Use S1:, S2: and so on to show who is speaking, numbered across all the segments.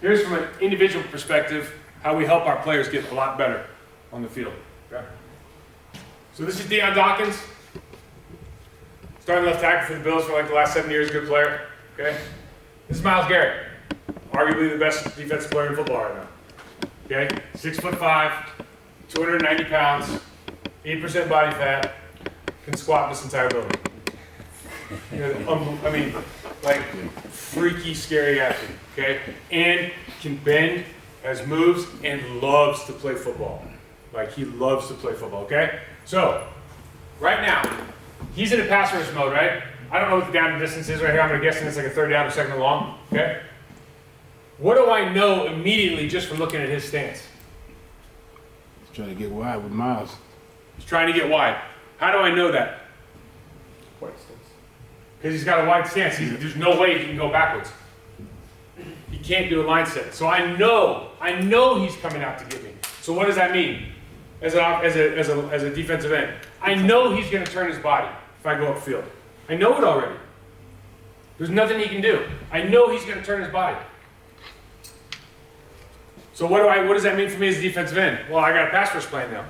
S1: here's from an individual perspective how we help our players get a lot better on the field. Okay. So this is Deion Dawkins, starting left tackle for the Bills for like the last 7 years, good player. Okay. This is Myles Garrett, arguably the best defensive player in football right now. Okay, 6'5", 290 pounds, 8% body fat, can squat this entire building. You know, I mean, like freaky, scary athlete. Okay, and can bend, has moves, and loves to play football. Like he loves to play football. Okay, so right now he's in a pass rush mode, right? I don't know what the down and distance is right here. I'm gonna guess it's like a third down or second and long. Okay. What do I know immediately just from looking at his stance?
S2: He's trying to get wide with Myles.
S1: He's trying to get wide. How do I know that?
S3: Wide stance.
S1: Because he's got a wide stance. There's no way he can go backwards. He can't do a line set. So I know he's coming out to get me. So what does that mean as a defensive end? I know he's going to turn his body if I go upfield. I know it already. There's nothing he can do. I know he's going to turn his body. So what does that mean for me as a defensive end? Well, I got a pass rush plan now.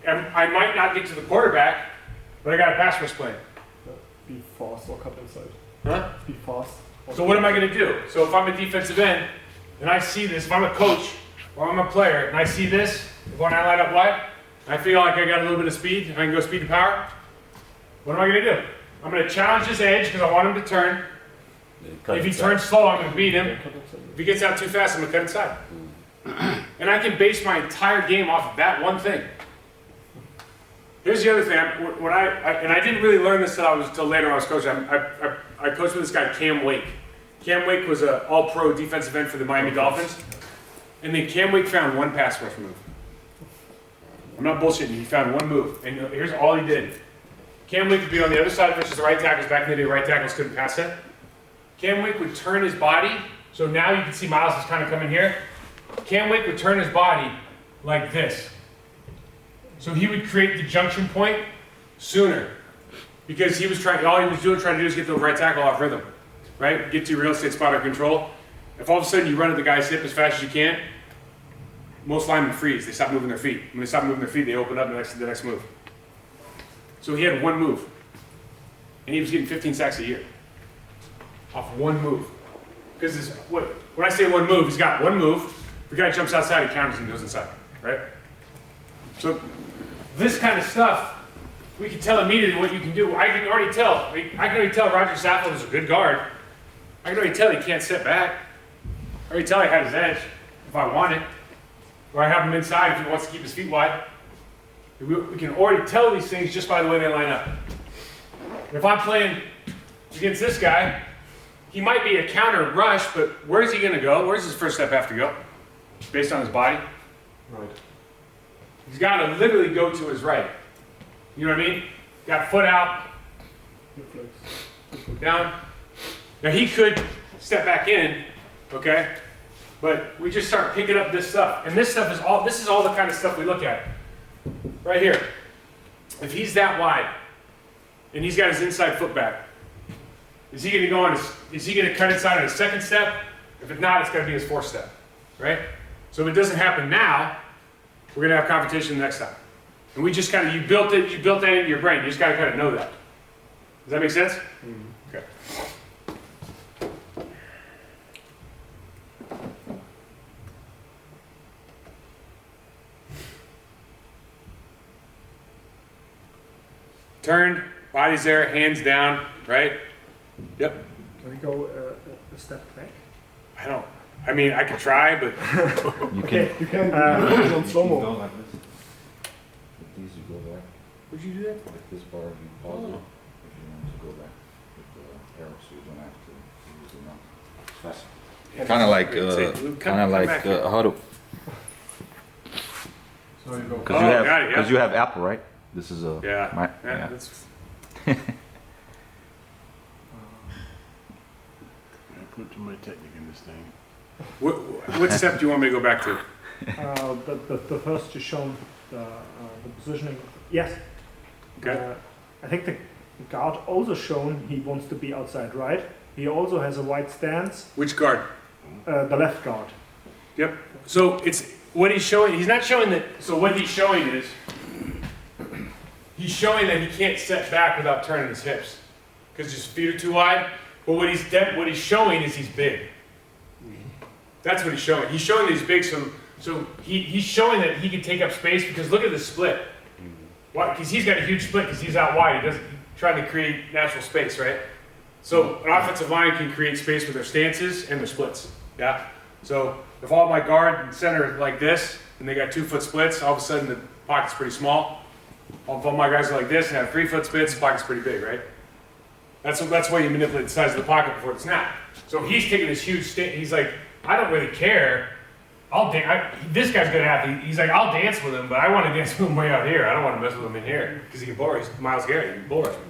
S1: I might not get to the quarterback, but I got a pass rush plan.
S3: Be fast or cut inside.
S1: Huh?
S3: Be fast.
S1: So what am I going to do? So if I'm a defensive end and I see this, if I'm a coach or I'm a player and I see this, when I line up wide, I feel like I got a little bit of speed, and I can go speed to power, what am I going to do? I'm going to challenge his edge because I want him to turn. If he turns slow, I'm going to beat him. If he gets out too fast, I'm going to cut inside. And I can base my entire game off of that one thing. Here's the other thing. I didn't really learn this till later when I was coaching. I coached with this guy, Cam Wake. Cam Wake was an all-pro defensive end for the Miami Dolphins. And then Cam Wake found one pass rush move. I'm not bullshitting you. He found one move. And here's all he did. Cam Wake would be on the other side, which is the right tackles. Back in the day, right tackles couldn't pass it. Cam Wake would turn his body. So now you can see Myles is kind of coming here. Cam Wake would turn his body like this. So he would create the junction point sooner. Because all he was trying to do is get the right tackle off rhythm. Right? Get to your real estate spot of control. If all of a sudden you run at the guy's hip as fast as you can, most linemen freeze. They stop moving their feet. When they stop moving their feet, they open up the next move. So he had one move. And he was getting 15 sacks a year. Off one move. Because when I say one move, he's got one move. The guy jumps outside, he counters and goes inside. Right? So this kind of stuff, we can tell immediately what you can do. I can already tell. I can already tell Roger Saffold is a good guard. I can already tell he can't sit back. I already tell he had his edge if I want it. Or I have him inside if he wants to keep his feet wide. We can already tell these things just by the way they line up. If I'm playing against this guy, he might be a counter rush, but where's he going to go? Where's his first step have to go? Based on his body?
S3: Right.
S1: He's got to literally go to his right. You know what I mean? Got foot out, down. Now he could step back in, okay? But we just start picking up this stuff. And this is all the kind of stuff we look at. Right here. If he's that wide, and he's got his inside foot back, is he going to cut inside on his second step? If it's not, it's going to be his fourth step, right? So if it doesn't happen now, we're going to have competition next time. And we just you built that into your brain. You just got to kind of know that. Does that make sense? Mm-hmm. Okay. Turned, body's there, hands down, right? Yep.
S3: Can we go a step back?
S1: I mean, I could try, but
S4: You can.
S3: You can put it on slow-mo.
S4: Go like this. With these, you go back.
S1: would you do that?
S4: With this bar, you pause it. If you want to go back with the arrow, so you don't have to use it now. Fast.
S5: Kind of like a huddle.
S3: So you go.
S5: Because you have Apple, right? This is a
S1: Yeah.
S5: yeah.
S1: That's,
S2: I put too much technique in this thing.
S1: what step do you want me to go back to?
S3: The first you shown the positioning. Yes.
S1: Okay.
S3: I think the guard also shown he wants to be outside right. He also has a wide stance.
S1: Which guard?
S3: The left guard.
S1: Yep. So it's what he's showing. He's not showing that. So what he's showing is he's showing that he can't set back without turning his hips because his feet are too wide. But what he's showing is he's big. That's what he's showing. He's showing that he's big. So he's showing that he can take up space because look at the split. Why? Because he's got a huge split because he's out wide. He doesn't trying to create natural space, right? So an offensive line can create space with their stances and their splits. Yeah. So if all my guard and center are like this, and they got 2 foot splits, all of a sudden the pocket's pretty small. If all my guys are like this and have 3 foot splits, the pocket's pretty big, right? That's why you manipulate the size of the pocket before the snap. So he's taking this huge he's like, I don't really care. This guy's good athlete. He's like, I'll dance with him, but I want to dance with him way out here. I don't want to mess with him in here because he can bull rush. He's Myles Garrett. He can bull rush me.